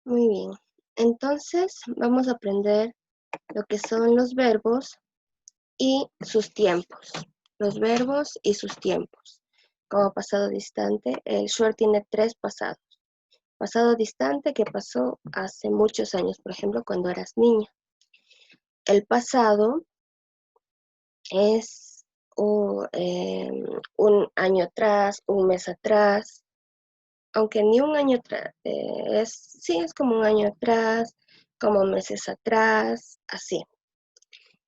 Muy bien. Entonces, vamos a aprender lo que son los verbos y sus tiempos. Los verbos y sus tiempos. Como pasado distante, el Shuar tiene 3 pasados. Pasado distante que pasó hace muchos años, por ejemplo, cuando eras niña. El pasado es un año atrás, un mes atrás, aunque ni un año atrás, sí, es como un año atrás, como meses atrás, así.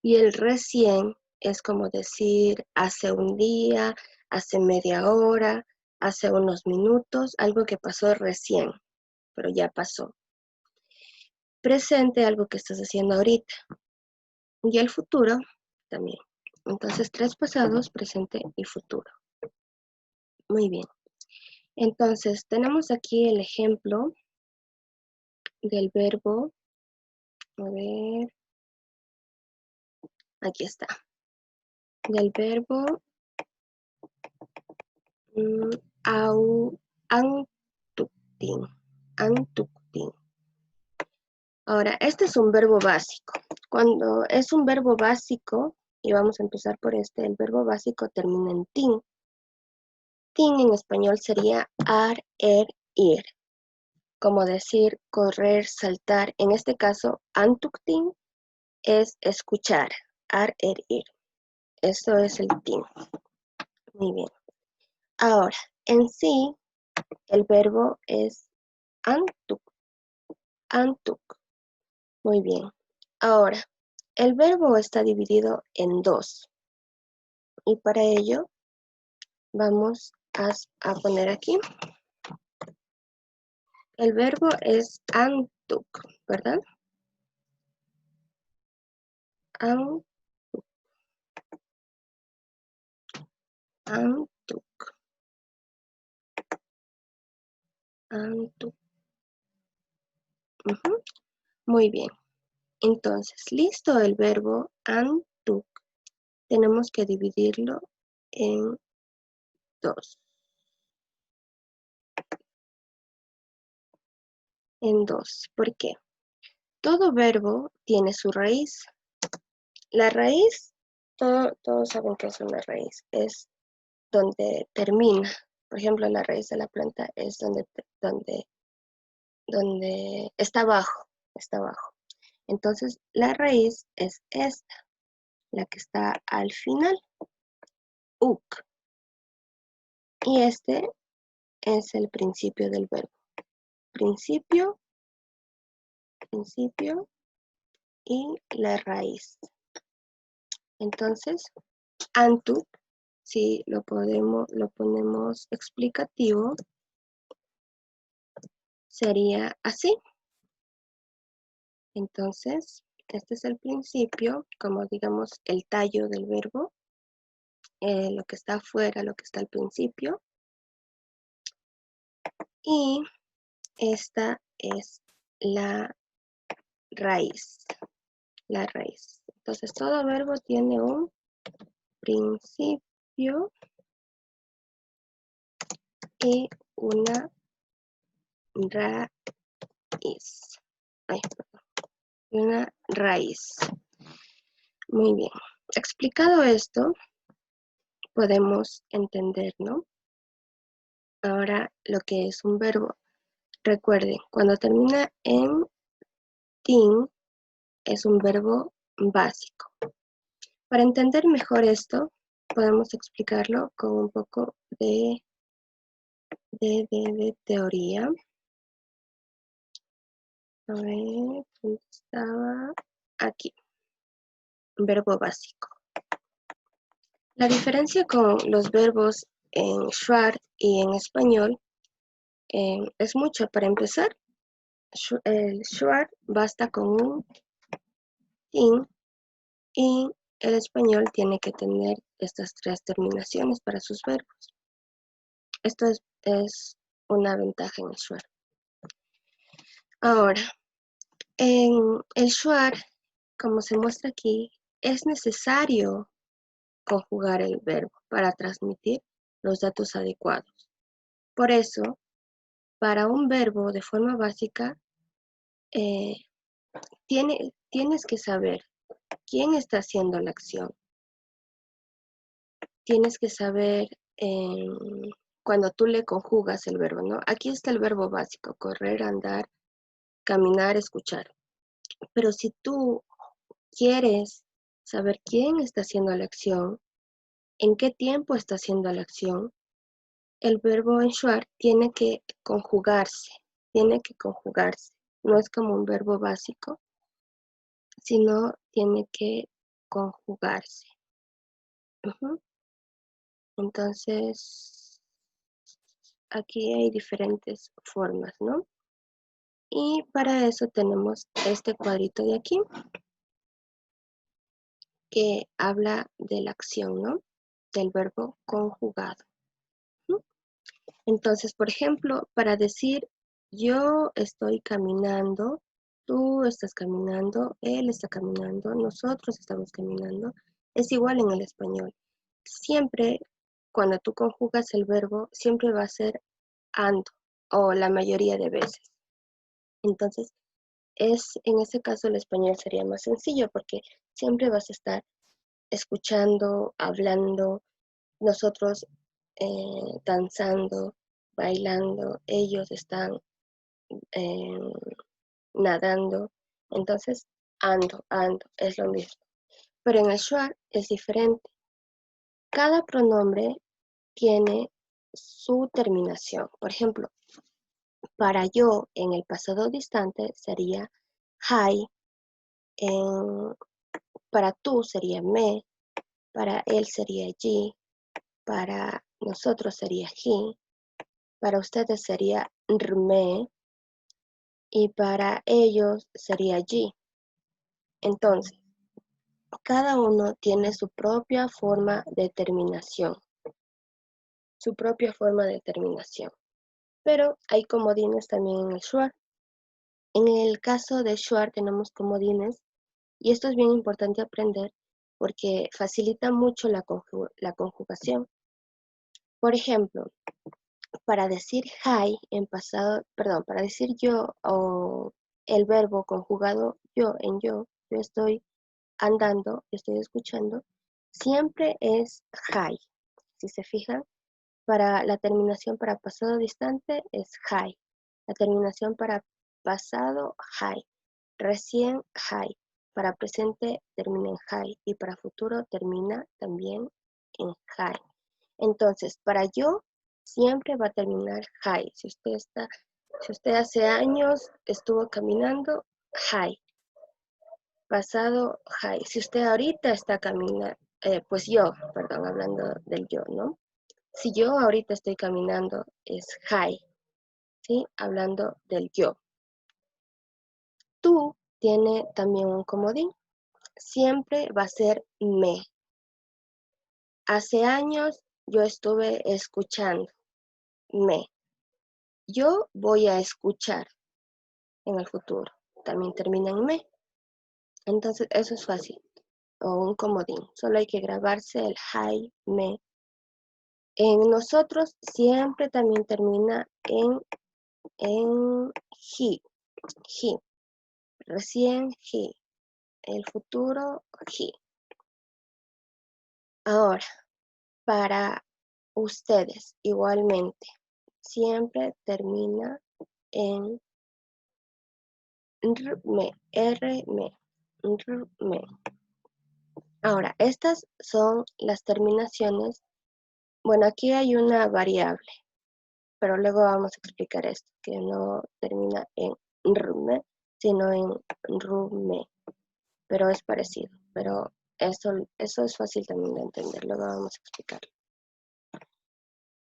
Y el recién es como decir hace un día, hace media hora, hace unos minutos, algo que pasó recién, pero ya pasó. Presente, algo que estás haciendo ahorita. Y el futuro también. Entonces, 3 pasados, presente y futuro. Muy bien. Entonces, tenemos aquí el ejemplo del verbo. A ver, aquí está. Del verbo au, antuktin. Antuktin. Ahora, este es un verbo básico. Cuando es un verbo básico, y vamos a empezar por este, el verbo básico termina en tin. Tin en español sería ar, ir. Como decir correr, saltar. En este caso, antuktin es escuchar, ar, ir. Esto es el tin. Muy bien. Ahora, en sí, el verbo es antuk, antuk. Muy bien. Ahora, el verbo está dividido en 2. Y para ello, vamos a poner aquí. El verbo es antuk, ¿verdad? An, antuk, antuk. Muy bien. Entonces, listo el verbo antuk. Tenemos que dividirlo en 2. En 2. ¿Por qué? Todo verbo tiene su raíz. La raíz, todos saben que es una raíz. Es donde termina. Por ejemplo, la raíz de la planta es donde está abajo. Está abajo. Entonces, la raíz es esta, la que está al final. Uk. Y este es el principio del verbo. Principio, principio y la raíz. Entonces, antuk, si lo ponemos explicativo, sería así. Entonces, este es el principio, como digamos el tallo del verbo, lo que está afuera, lo que está al principio. Y esta es la raíz, la raíz. Entonces, todo verbo tiene un principio y una raíz. Ay, una raíz. Muy bien. Explicado esto, podemos entender, ¿no? Ahora lo que es un verbo. Recuerden, cuando termina en tin, es un verbo básico. Para entender mejor esto, podemos explicarlo con un poco de teoría. A ver, ¿dónde estaba? Aquí, verbo básico. La diferencia con los verbos en Schwarz y en español es mucho. Para empezar, el Schwarz basta con un tin y el español tiene que tener estas 3 terminaciones para sus verbos. Esto es una ventaja en el Schwarz. Ahora, en el Schwarz, como se muestra aquí, es necesario conjugar el verbo para transmitir los datos adecuados. Por eso, para un verbo de forma básica, eh, tienes que saber quién está haciendo la acción. Tienes que saber cuando tú le conjugas el verbo, ¿no? Aquí está el verbo básico, correr, andar, caminar, escuchar. Pero si tú quieres saber quién está haciendo la acción, en qué tiempo está haciendo la acción, el verbo ensuar tiene que conjugarse, No es como un verbo básico, sino tiene que conjugarse. Entonces, aquí hay diferentes formas, ¿no? Y para eso tenemos este cuadrito de aquí, que habla de la acción, ¿no? Del verbo conjugado. Entonces, por ejemplo, para decir yo estoy caminando, tú estás caminando, él está caminando, nosotros estamos caminando, es igual en el español. Siempre, cuando tú conjugas el verbo, siempre va a ser ando, o la mayoría de veces. Entonces, en ese caso el español sería más sencillo porque siempre vas a estar escuchando, hablando, nosotros danzando, bailando, ellos están eh, nadando. Entonces, ando, es lo mismo. Pero en el shuar es diferente. Cada pronombre tiene su terminación. Por ejemplo, para yo en el pasado distante sería hai, para tú sería me, para él sería yi, para nosotros sería he, para ustedes sería rme y para ellos sería yi. Entonces, cada uno tiene su propia forma de terminación, Pero hay comodines también en el shuar. En el caso de shuar tenemos comodines y esto es bien importante aprender porque facilita mucho la conjugación. Por ejemplo, para decir hi en pasado, perdón, para decir yo o el verbo conjugado yo, yo estoy andando, yo estoy escuchando, siempre es hi. Si se fijan, para la terminación para pasado distante es hi. La terminación para pasado, hi. Recién, hi. Para presente termina en hi y para futuro termina también en hi. Entonces, para yo siempre va a terminar hi. Si usted hace años estuvo caminando, hi. Pasado, hi. Si usted ahorita está caminando, pues yo, perdón, hablando del yo, ¿no? Si yo ahorita estoy caminando, es hi, ¿sí? Hablando del yo. Tú tiene también un comodín. Siempre va a ser me. Hace años yo estuve escuchando, me. Yo voy a escuchar en el futuro. También termina en me. Entonces, eso es fácil. O un comodín. Solo hay que grabarse el hi, me. En nosotros siempre también termina en he. He. Recién he. El futuro he. Ahora, para ustedes igualmente, siempre termina en rme, rme, rme. Ahora, estas son las terminaciones. Bueno, aquí hay una variable, pero luego vamos a explicar esto, que no termina en rme, sino en rume, pero es parecido. Pero eso es fácil también de entender, luego vamos a explicarlo.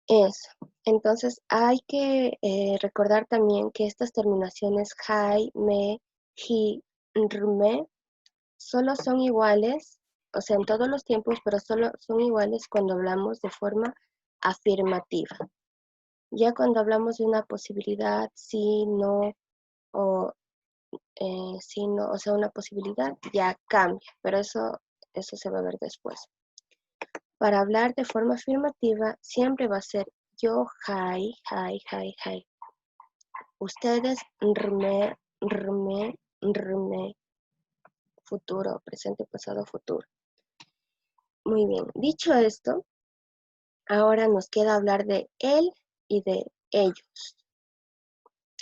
Eso. Entonces hay que recordar también que estas terminaciones hai, me, hi, rme, solo son iguales, o sea, en todos los tiempos, pero solo son iguales cuando hablamos de forma afirmativa. Ya cuando hablamos de una posibilidad, sí, no, o sí, no, o sea, una posibilidad ya cambia, pero eso se va a ver después. Para hablar de forma afirmativa, siempre va a ser yo, hi. Ustedes, rme. rme, rme, futuro, presente, pasado, futuro. Muy bien, dicho esto, ahora nos queda hablar de él y de ellos.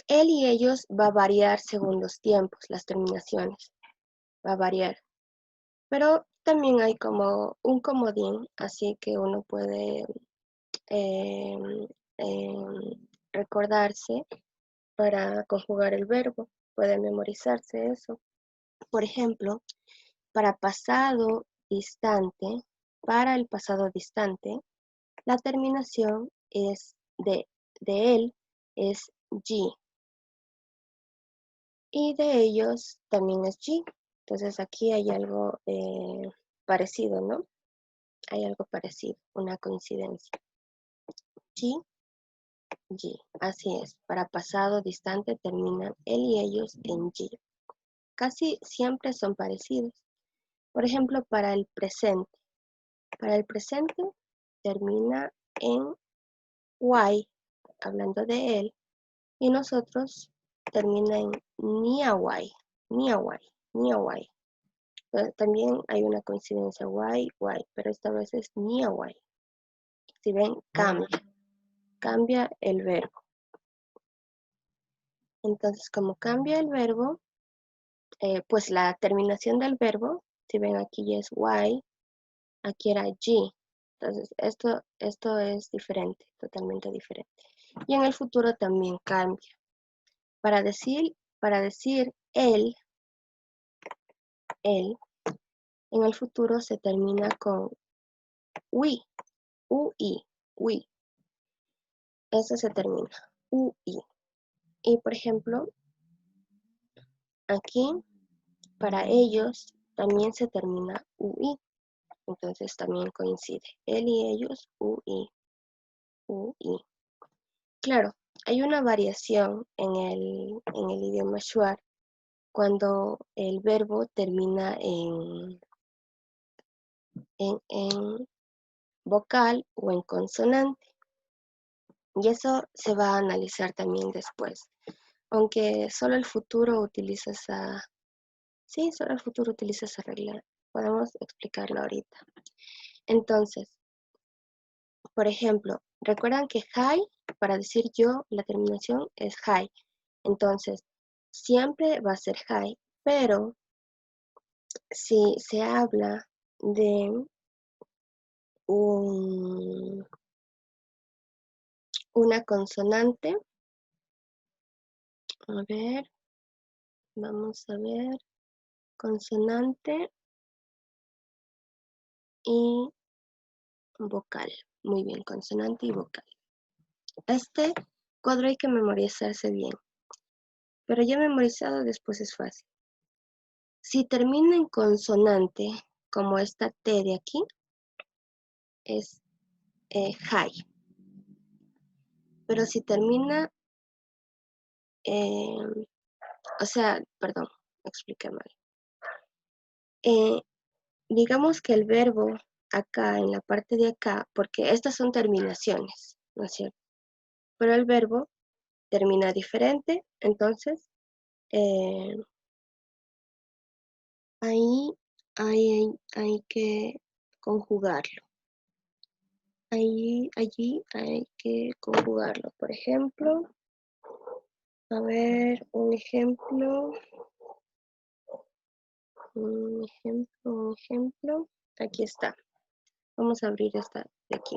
Él y ellos va a variar según los tiempos, las terminaciones, va a variar. Pero también hay como un comodín, así que uno puede eh, recordarse para conjugar el verbo, puede memorizarse eso. Por ejemplo, para pasado distante, para el pasado distante, la terminación es de él es G. Y de ellos también es G. Entonces aquí hay algo parecido, ¿no? Hay algo parecido, una coincidencia. G, G. Así es. Para pasado distante terminan él y ellos en G. Casi siempre son parecidos. Por ejemplo, para el presente. Para el presente termina en Y, hablando de él, y nosotros termina en niawai, niawai, niawai. También hay una coincidencia Y, Y, pero esta vez es niawai. Si ven, cambia el verbo. Entonces, como cambia el verbo, pues la terminación del verbo, si ven aquí ya es Y, aquí era G. Entonces, esto es diferente, totalmente diferente. Y en el futuro también cambia. Para decir él, en el futuro se termina con ui, ui. Eso se termina, ui. Y por ejemplo, aquí para ellos también se termina ui. Entonces también coincide. Él y ellos, ui, ui. Claro, hay una variación en el idioma shuar cuando el verbo termina en vocal o en consonante. Y eso se va a analizar también después. Aunque solo el futuro utiliza solo el futuro utiliza esa regla. Podemos explicarlo ahorita. Entonces, por ejemplo, recuerdan que hi, para decir yo, la terminación es hi. Entonces, siempre va a ser hi, pero si se habla de una consonante, a ver, vamos a ver, consonante y vocal. Muy bien, consonante y vocal. Este cuadro hay que memorizarse bien, pero ya memorizado después es fácil. Si termina en consonante, como esta T de aquí, es high. Pero si termina, perdón, me expliqué mal. Digamos que el verbo acá, en la parte de acá, porque estas son terminaciones, ¿no es cierto? Pero el verbo termina diferente, entonces ahí hay que conjugarlo. Allí hay que conjugarlo. Por ejemplo, a ver, un ejemplo. Aquí está. Vamos a abrir esta de aquí.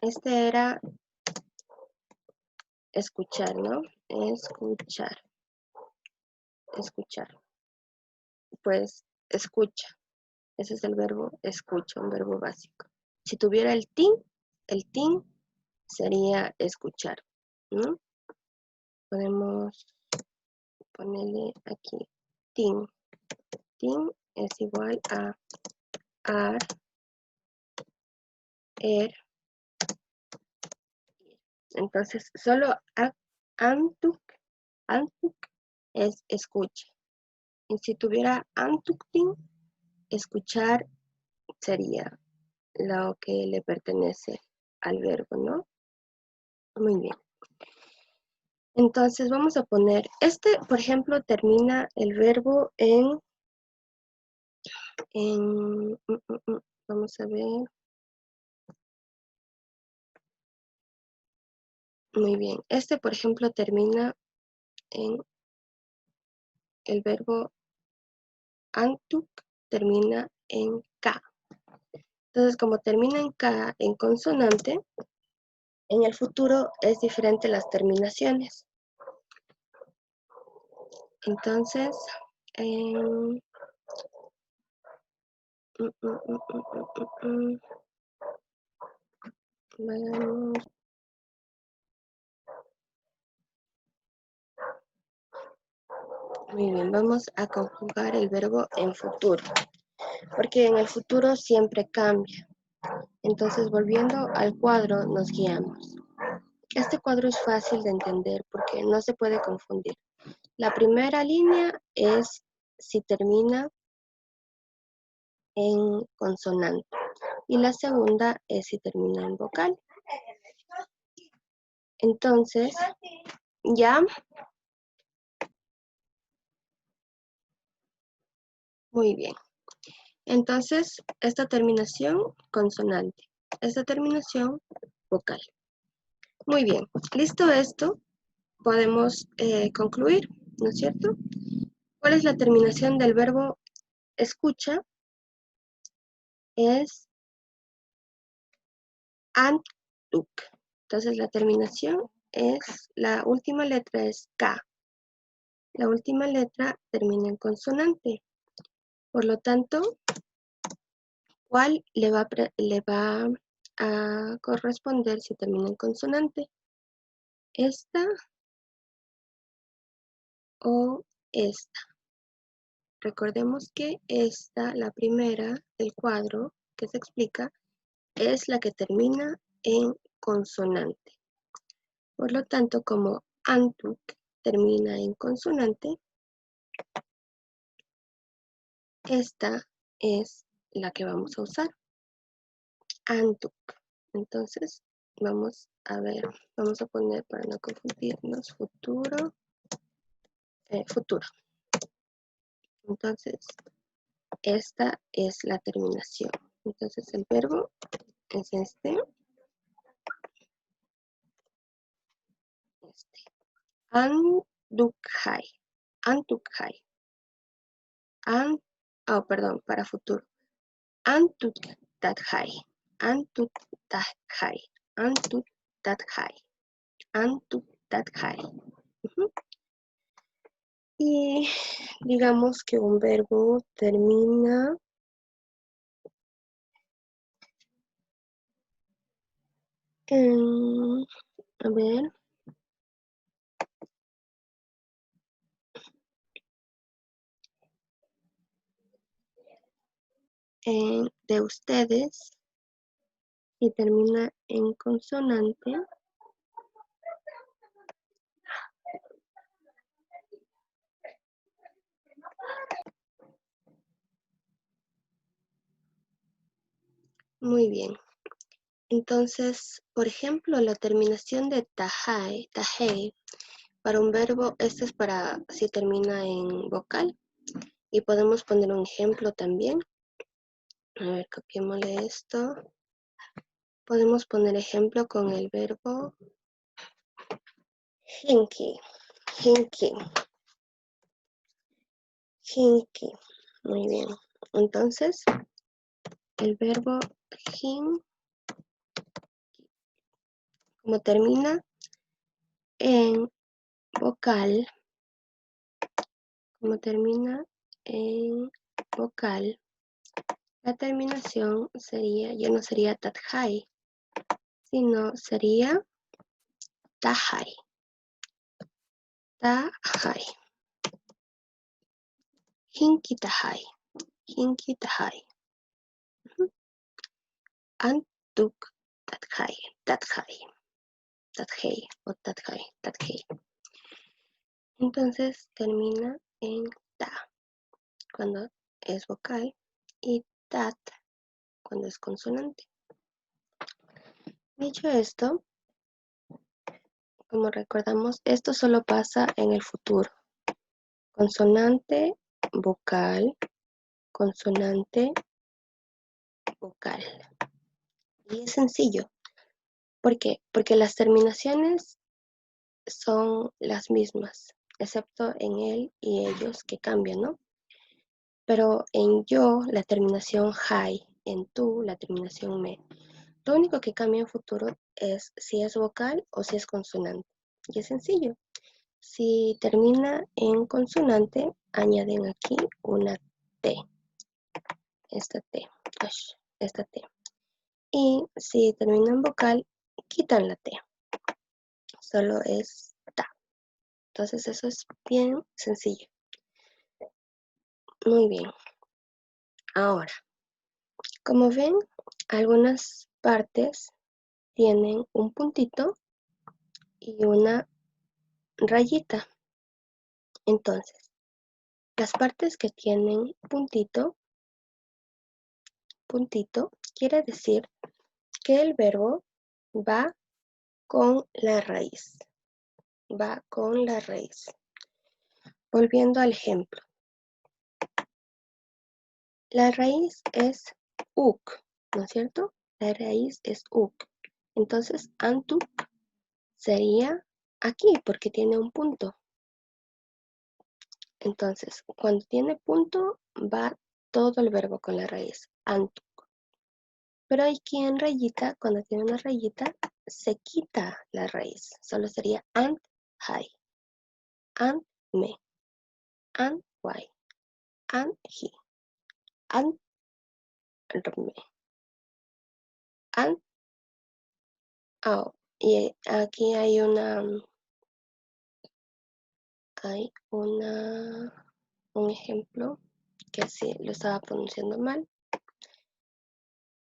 Este era escuchar, ¿no? Escuchar. Pues escucha. Ese es el verbo escucha, un verbo básico. Si tuviera el tin sería escuchar, ¿no? Podemos ponerle aquí tin. Tin es igual a ar, er. Entonces, solo antuk es escucha. Y si tuviera antuktin, escuchar sería lo que le pertenece al verbo, ¿no? Muy bien. Entonces vamos a poner, por ejemplo, termina el verbo vamos a ver, muy bien. Por ejemplo, termina en el verbo antuk, termina en K. Entonces, como termina en K, en consonante, en el futuro es diferente las terminaciones. Entonces, en, vamos. Muy bien, vamos a conjugar el verbo en futuro, porque en el futuro siempre cambia. Entonces, volviendo al cuadro, nos guiamos. Este cuadro es fácil de entender porque no se puede confundir. La primera línea es si termina en consonante y la segunda es si termina en vocal. Entonces, ya, muy bien. Entonces, esta terminación consonante, esta terminación vocal. Muy bien, listo esto, podemos concluir, ¿no es cierto? ¿Cuál es la terminación del verbo escucha? Es antuk. Entonces la terminación es, la última letra es K. La última letra termina en consonante. Por lo tanto, ¿cuál le va a corresponder si termina en consonante? ¿Esta o esta? Recordemos que esta, la primera del cuadro que se explica, es la que termina en consonante. Por lo tanto, como antuk termina en consonante, esta es la que vamos a usar, antuk. Entonces, vamos a ver, vamos a poner para no confundirnos, futuro. Entonces, esta es la terminación. Entonces, el verbo es este. Andukhai. Antukhai. Perdón, para futuro. Antutathai. Antutathai. Antutathai. Antutathai. Y digamos que un verbo termina en, a ver, de ustedes y termina en consonante. Muy bien. Entonces, por ejemplo, la terminación de tahei, para un verbo, este es para si termina en vocal. Y podemos poner un ejemplo también. A ver, copiémosle esto. Podemos poner ejemplo con el verbo hinky. Hinky. Hinky. Muy bien. Entonces, el verbo hin, como termina en vocal, la terminación sería, ya no sería tathai, sino sería tahai. Tahai. Hinky tahai. Hinky tahai. Antuk tathai. Tathai. Tathai o tathai. Tathai. Entonces termina en ta cuando es vocal y tat cuando es consonante. Dicho esto, como recordamos, esto solo pasa en el futuro. Consonante, vocal, consonante, vocal. Y es sencillo. ¿Por qué? Porque las terminaciones son las mismas, excepto en él y ellos que cambian, ¿no? Pero en yo, la terminación high, en tú, la terminación me. Lo único que cambia en futuro es si es vocal o si es consonante. Y es sencillo. Si termina en consonante, añaden aquí una T. Esta T. Esta T. Y si termina en vocal, quitan la T. Solo es ta. Entonces eso es bien sencillo. Muy bien. Ahora, como ven, algunas partes tienen un puntito y una rayita. Entonces, las partes que tienen puntito, quiere decir que el verbo va con la raíz. Va con la raíz. Volviendo al ejemplo. La raíz es uk, ¿no es cierto? La raíz es uk. Entonces, antuk sería aquí porque tiene un punto. Entonces, cuando tiene punto, va todo el verbo con la raíz, antuk. Pero aquí en rayita, cuando tiene una rayita, se quita la raíz. Solo sería ant, hai, ant, me, ant, why, ant, he, ant, me, ant, oh. Y aquí hay un ejemplo que sí lo estaba pronunciando mal,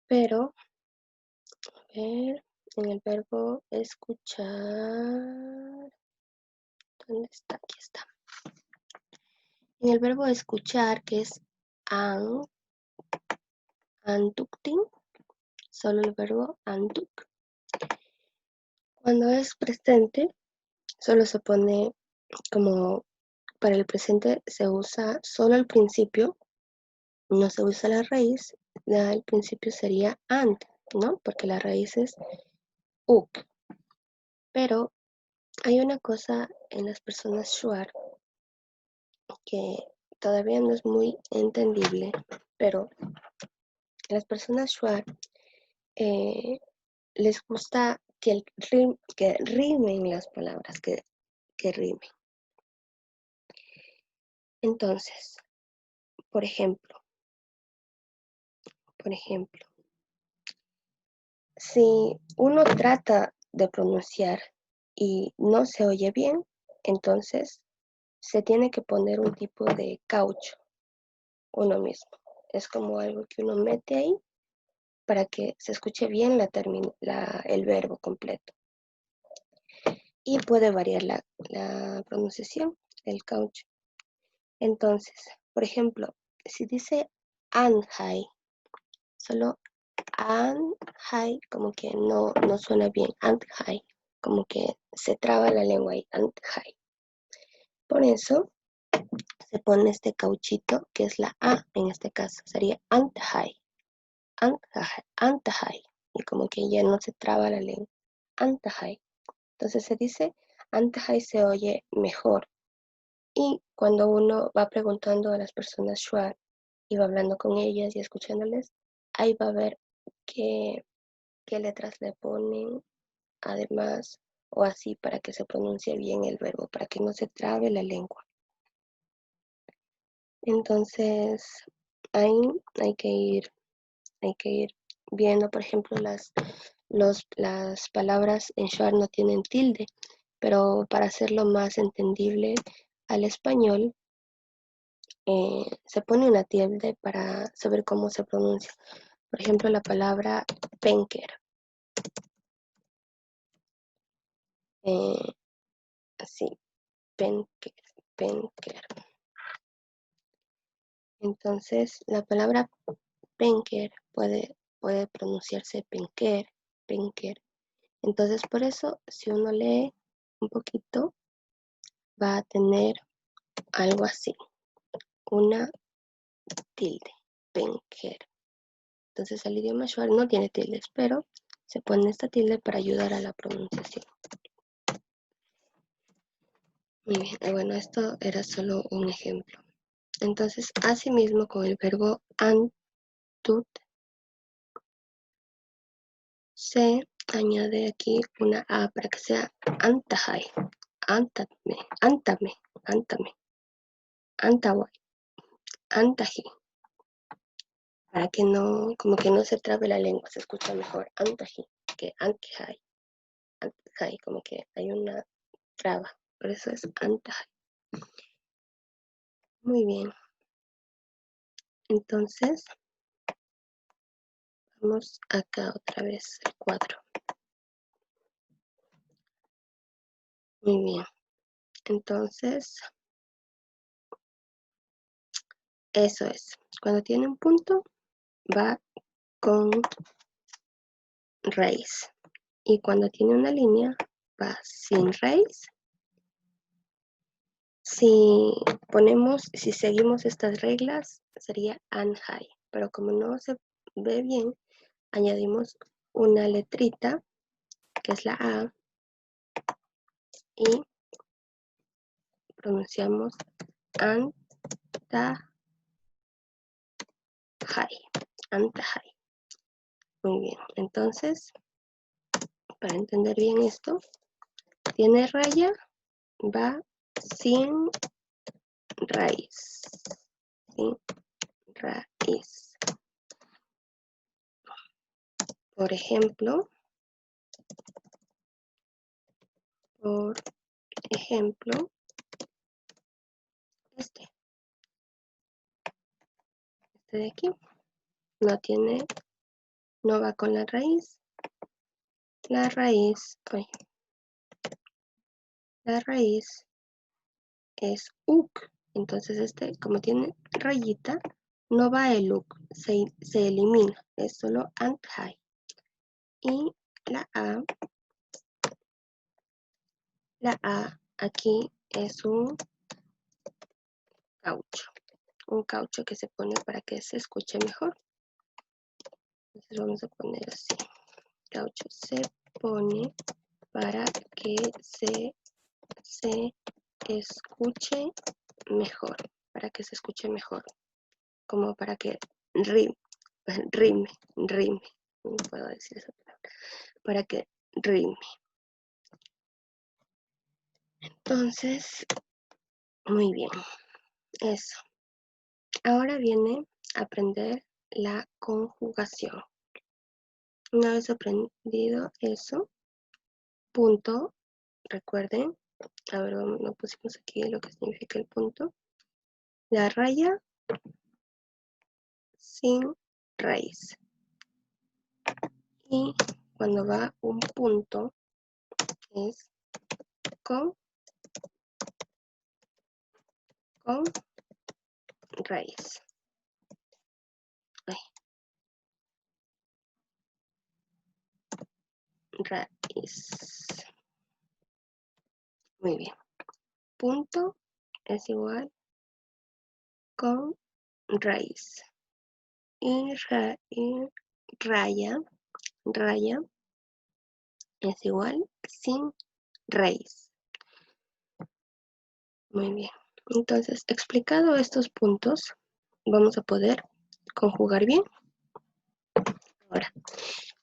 pero a ver, en el verbo escuchar, ¿dónde está? Aquí está. En el verbo escuchar, que es an, antuktin, solo el verbo antuk. Cuando es presente, solo se pone como para el presente se usa solo el principio, no se usa la raíz, el principio sería ant, ¿no? Porque la raíz es uk. Pero hay una cosa en las personas shuar que todavía no es muy entendible, pero las personas shuar les gusta que rimen las palabras, que rimen. Entonces, por ejemplo, si uno trata de pronunciar y no se oye bien, entonces se tiene que poner un tipo de caucho uno mismo. Es como algo que uno mete ahí para que se escuche bien el verbo completo. Y puede variar la pronunciación del caucho. Entonces, por ejemplo, si dice anhai, solo anhai como que no suena bien, anhai, como que se traba la lengua ahí, anhai. Por eso se pone este cauchito que es la A en este caso, sería anhai, anhai, y como que ya no se traba la lengua, anhai. Entonces se dice anhai se oye mejor. Y cuando uno va preguntando a las personas shuar y va hablando con ellas y escuchándoles, ahí va a ver qué letras le ponen, además, o así para que se pronuncie bien el verbo, para que no se trabe la lengua. Entonces, ahí hay que ir viendo, por ejemplo, las palabras en shuar no tienen tilde, pero para hacerlo más entendible al español, se pone una tilde para saber cómo se pronuncia. Por ejemplo, la palabra penker. Así, penker. Entonces, la palabra penker puede pronunciarse penker. Entonces, por eso, si uno lee un poquito, va a tener algo así, una tilde, penker. Entonces el idioma Shuar no tiene tildes, pero se pone esta tilde para ayudar a la pronunciación. Muy bien, bueno, esto era solo un ejemplo. Entonces, asimismo con el verbo antut, se añade aquí una A para que sea antahai, antame, antawai, antaji. Para que no, como que no se trabe la lengua, se escucha mejor antaji que ankehai. Antaji, como que hay una traba, por eso es antahai. Muy bien. Entonces, vamos acá otra vez el cuadro. Muy bien. Entonces, eso es. Cuando tiene un punto, va con raíz. Y cuando tiene una línea, va sin raíz. Si seguimos estas reglas, sería anhai. Pero como no se ve bien, añadimos una letrita, que es la A, y pronunciamos antahai. Antahai. Muy bien. Entonces, para entender bien esto, tiene raya, va sin raíz. Sin raíz. Por ejemplo, este de aquí no va con la raíz. La raíz es uk. Entonces como tiene rayita, no va el uk, se elimina, es solo anthai. Y la A aquí es un caucho que se pone para que se escuche mejor. Entonces vamos a poner así, caucho se pone para que se escuche mejor, como para que rime, no puedo decir esa palabra, para que rime. Entonces, muy bien, eso. Ahora viene a aprender la conjugación. Una vez aprendido eso, punto, recuerden, a ver, no pusimos aquí lo que significa el punto. La raya sin raíz. Y cuando va un punto es con raíz. Raíz. Muy bien. Punto es igual con raíz. Y raya es igual sin raíz. Muy bien. Entonces, explicado estos puntos, vamos a poder conjugar bien. Ahora,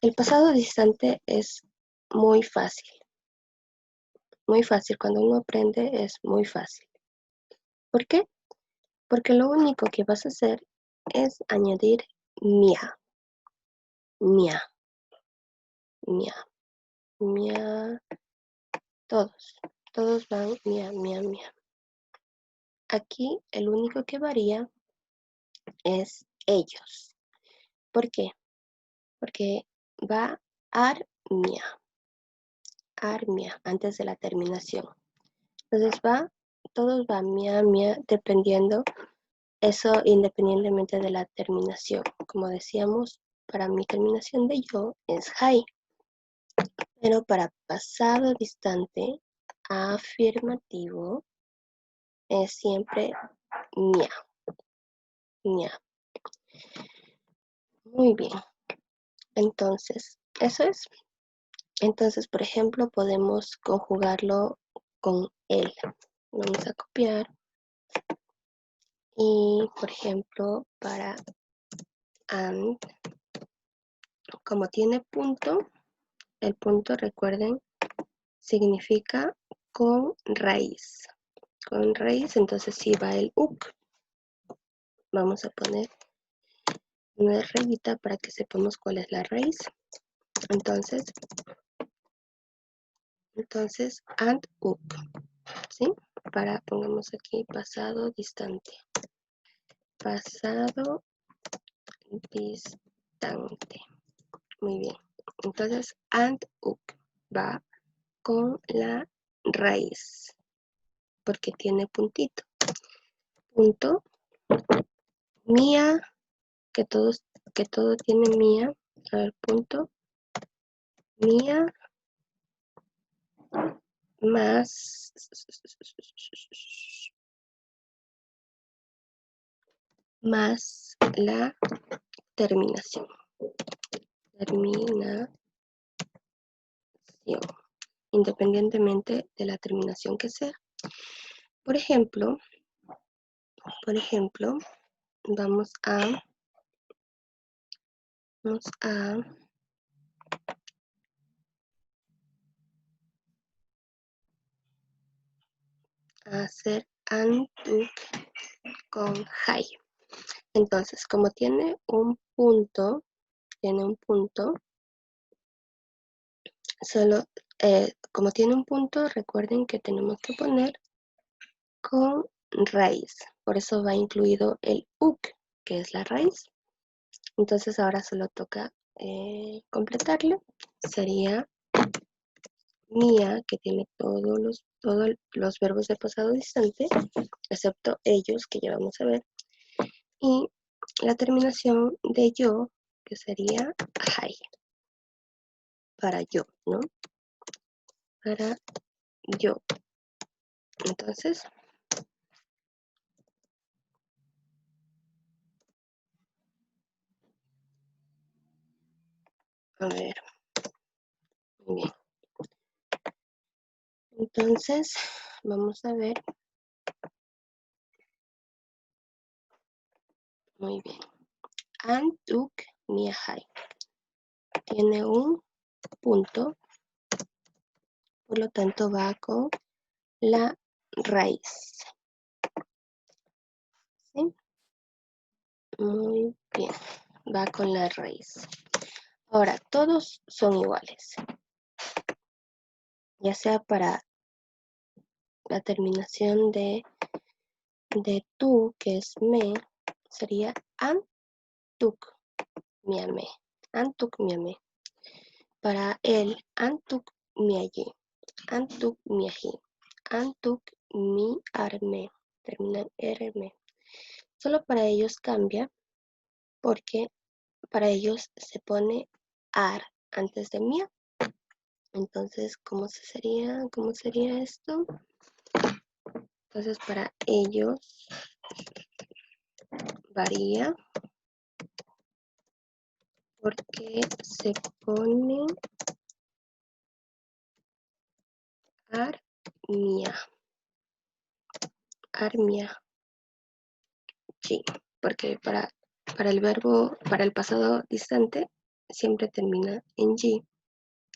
el pasado distante es muy fácil. Muy fácil. Cuando uno aprende es muy fácil. ¿Por qué? Porque lo único que vas a hacer es añadir mia. Mia. Mia. Mia. Todos van mia, mia, mia. Aquí el único que varía es ellos. ¿Por qué? Porque va armia. Armia antes de la terminación. Entonces todos van mia, mia, dependiendo, eso independientemente de la terminación. Como decíamos, para mi terminación de yo es hai. Pero para pasado distante afirmativo es siempre mia, mia. Muy bien. Entonces, eso es. Entonces, por ejemplo, podemos conjugarlo con él. Vamos a copiar. Y, por ejemplo, para and, como tiene punto, el punto, recuerden, significa con raíz. Con raíz, entonces sí va el uk. Vamos a poner una rayita para que sepamos cuál es la raíz. Entonces and uk, ¿sí? Pongamos aquí pasado distante. Pasado distante. Muy bien. Entonces and uk va con la raíz porque tiene puntito. Punto. Mía, que todo tiene mía. A ver, punto. Mía más la terminación. Terminación. Independientemente de la terminación que sea. Por ejemplo, vamos a hacer and con high. Entonces, como tiene un punto, como tiene un punto, recuerden que tenemos que poner con raíz. Por eso va incluido el uk, que es la raíz. Entonces ahora solo toca completarlo. Sería mía, que tiene todos los verbos de pasado distante, excepto ellos, que ya vamos a ver. Y la terminación de yo, que sería high. Para yo, ¿no? Para yo. Entonces, a ver. Muy bien. Entonces, vamos a ver. Muy bien. And took me high. Tiene un punto, por lo tanto va con la raíz. ¿Sí? Muy bien. Va con la raíz. Ahora, todos son iguales. Ya sea para la terminación de tú, que es me, sería an tuk mi amé. An tuk mi amé. Para él, an tuk mi allí. An tuk mi ají. An tuk mi arme. Termina en rm. Solo para ellos cambia porque para ellos se pone ar antes de mía. Entonces, ¿cómo sería esto? Entonces, para ellos varía porque se pone armia. Armia. Sí, porque para el pasado distante, siempre termina en G,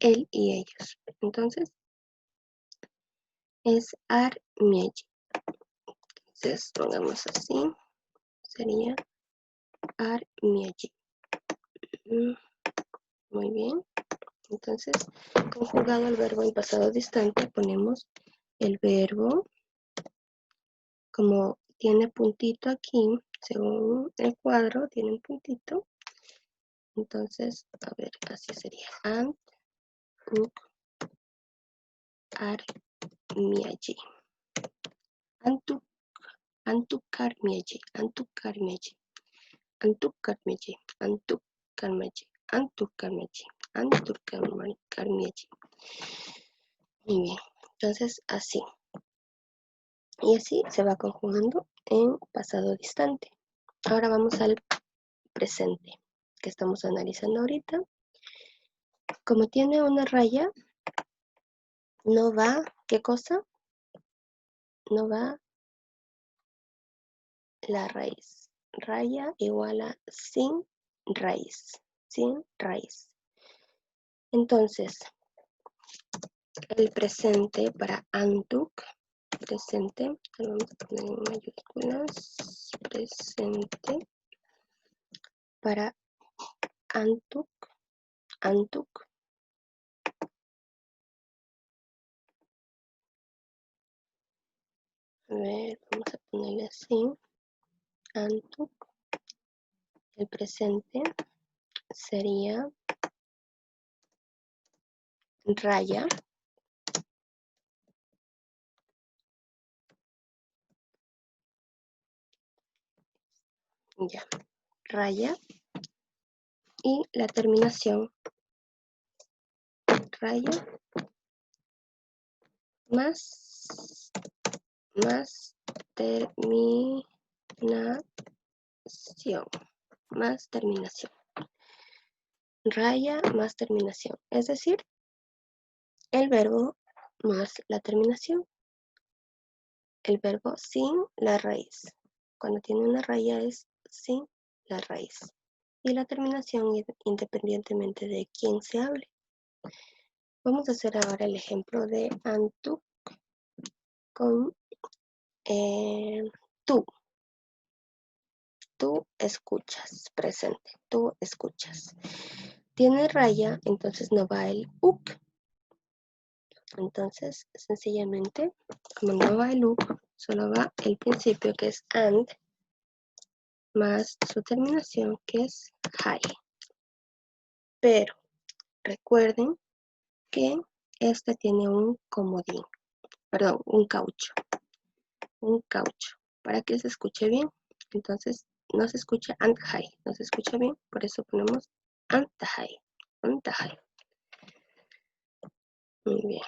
él y ellos. Entonces, es armiegi. Entonces, pongamos así, sería armiegi. Muy bien. Entonces, conjugado el verbo en pasado distante, ponemos el verbo, como tiene puntito aquí, según el cuadro, tiene un puntito. Entonces, a ver, así sería. And, uk, armiegi. Antuk, antukarmiegi, antukarmiegi, antukarmiegi, antukarmiegi, antukarmiegi, antukarmiegi. Muy bien. Entonces, así. Y así se va conjugando en pasado distante. Ahora vamos al presente, que estamos analizando ahorita. Como tiene una raya, no va, ¿qué cosa? No va la raíz. Raya igual a sin raíz. Sin raíz. Entonces, el presente para Antuk, presente, lo vamos a poner en mayúsculas, presente para Antuk, Antuk. A ver, vamos a ponerle así, Antuk. El presente sería raya, ya, raya, y la terminación, raya, más terminación, más terminación, raya más terminación, es decir, el verbo más la terminación, el verbo sin la raíz. Cuando tiene una raya es sin la raíz. Y la terminación independientemente de quién se hable. Vamos a hacer ahora el ejemplo de Antuk con tú. Tú escuchas, presente, tú escuchas. Tiene raya, entonces no va el uk. Entonces, sencillamente, como no va el uk, solo va el principio que es and, más su terminación que es high. Pero recuerden que este tiene un comodín, perdón, un caucho, para que se escuche bien. Entonces, no se escucha and high, no se escucha bien, por eso ponemos and high, and high. Muy bien.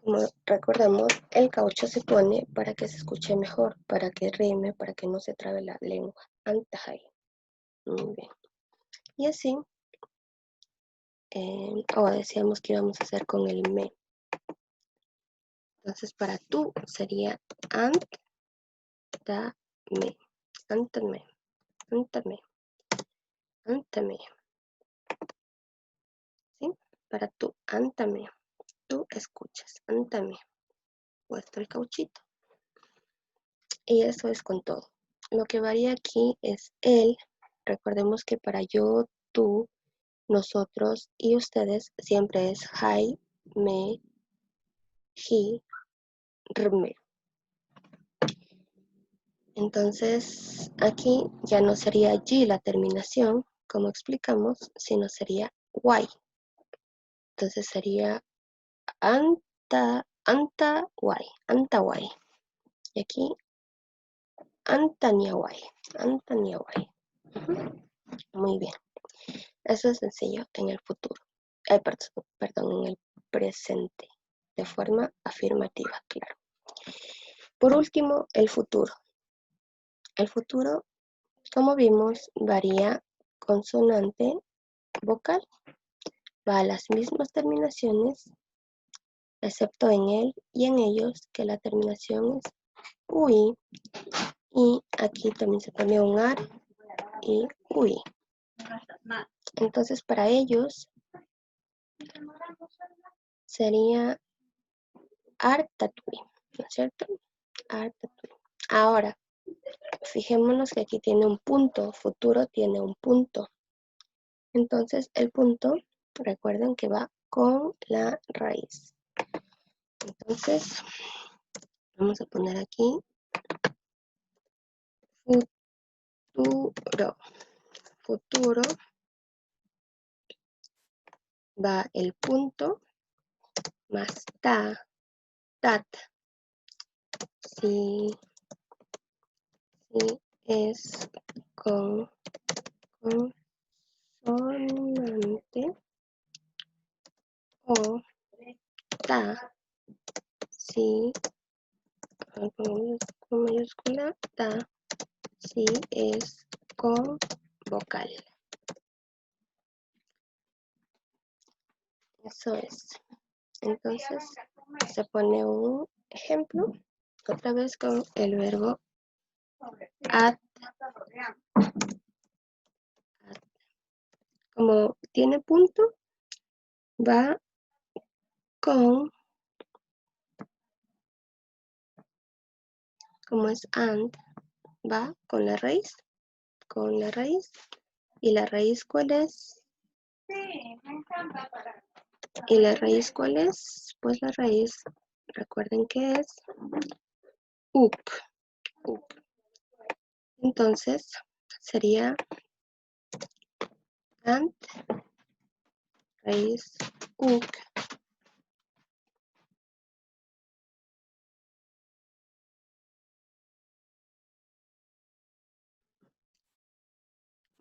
Como recordamos, el caucho se pone para que se escuche mejor, para que rime, para que no se trabe la lengua. Antajay. Muy bien. Y así, decíamos que íbamos a hacer con el me. Entonces, para tú sería antame, antame, antame, antame. ¿Sí? Para tú, antame. Tú escuchas, antame. Puesto el cauchito. Y eso es con todo. Lo que varía aquí es el. Recordemos que para yo, tú, nosotros y ustedes siempre es hi, me, he, rme. Entonces aquí ya no sería G la terminación, como explicamos, sino sería Y. Entonces sería anta Y. Y aquí antaniaway, antaniaway. Muy bien. Eso es sencillo en el futuro. Perdón, en el presente. De forma afirmativa, claro. Por último, el futuro. El futuro, como vimos, varía consonante vocal. Va a las mismas terminaciones, excepto en él y en ellos, que la terminación es UI. Y aquí también se pone un AR y UI. Entonces, para ellos sería ARTATUI, ¿no es cierto? ARTATUI. Ahora, fijémonos que aquí tiene un punto, futuro tiene un punto. Entonces, el punto, recuerden que va con la raíz. Entonces, vamos a poner aquí futuro. Futuro va el punto más tat. Si es con consonante o ta si, con mayúscula, ta, si es con vocal. Eso es. Entonces, se pone un ejemplo, otra vez con el verbo at. Como tiene punto, va con, como es and, va con la raíz, ¿y la raíz cuál es? Sí, me encanta. ¿Y la raíz cuál es? Pues la raíz, recuerden que es up. Entonces, sería and, raíz, up.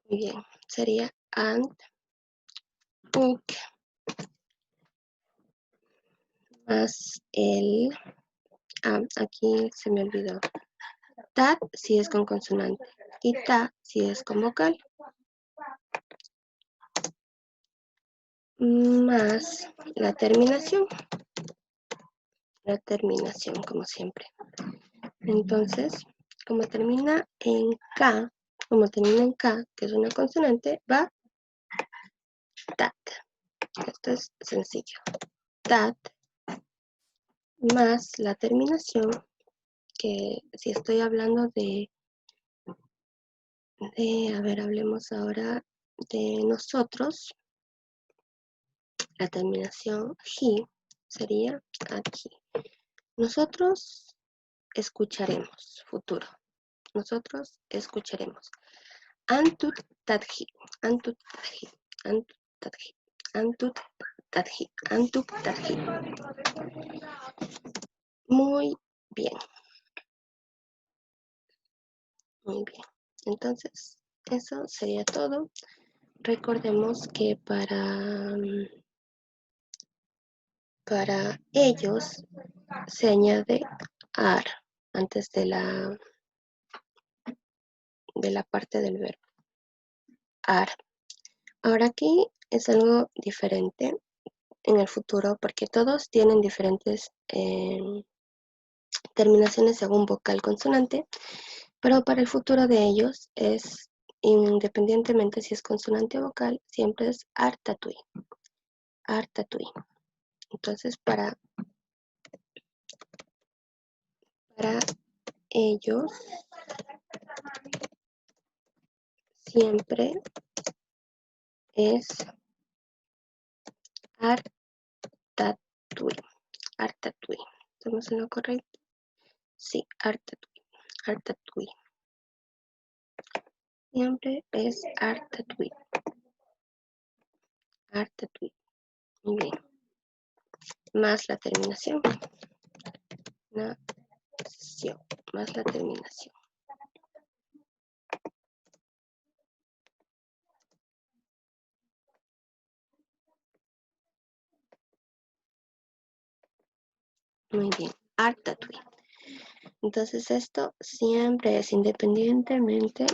Muy bien, sería and, up, más el, aquí se me olvidó. Tat si es con consonante y ta si es con vocal. Más la terminación como siempre. Entonces, como termina en K, que es una consonante, va tat. Esto es sencillo. Tat más la terminación, que si estoy hablando a ver, hablemos ahora de nosotros. La terminación he sería aquí. Nosotros escucharemos, futuro. Nosotros escucharemos. Antut tadhi, antut tadhi, antut tadhi, antut tadhi, antut tadhi. Muy bien. Muy bien. Entonces, eso sería todo. Recordemos que para ellos se añade ar antes de la parte del verbo. Ar. Ahora aquí es algo diferente en el futuro porque todos tienen diferentes terminaciones según vocal consonante, pero para el futuro de ellos es independientemente si es consonante o vocal, siempre es artatui. Artatui. Entonces para ellos siempre es artatui. Artatui. ¿Estamos en lo correcto? Sí, artatui. Artatui. Siempre es artatui. Artatui. Muy bien. Más la terminación. Nación. Más la terminación. Muy bien. Artatui. Entonces esto siempre es independientemente,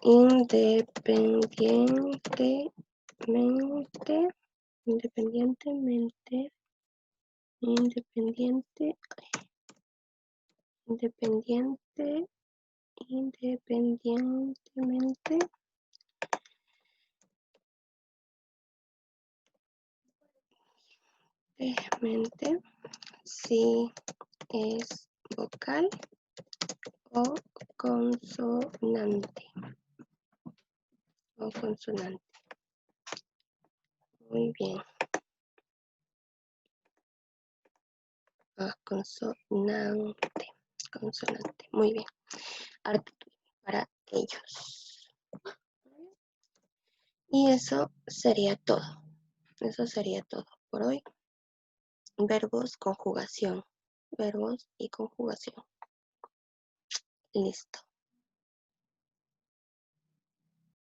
independientemente, independientemente si es vocal o consonante. Muy bien. Consonante. Muy bien. Artatui para ellos. Y eso sería todo. Eso sería todo por hoy. Verbos, conjugación. Verbos y conjugación. Listo.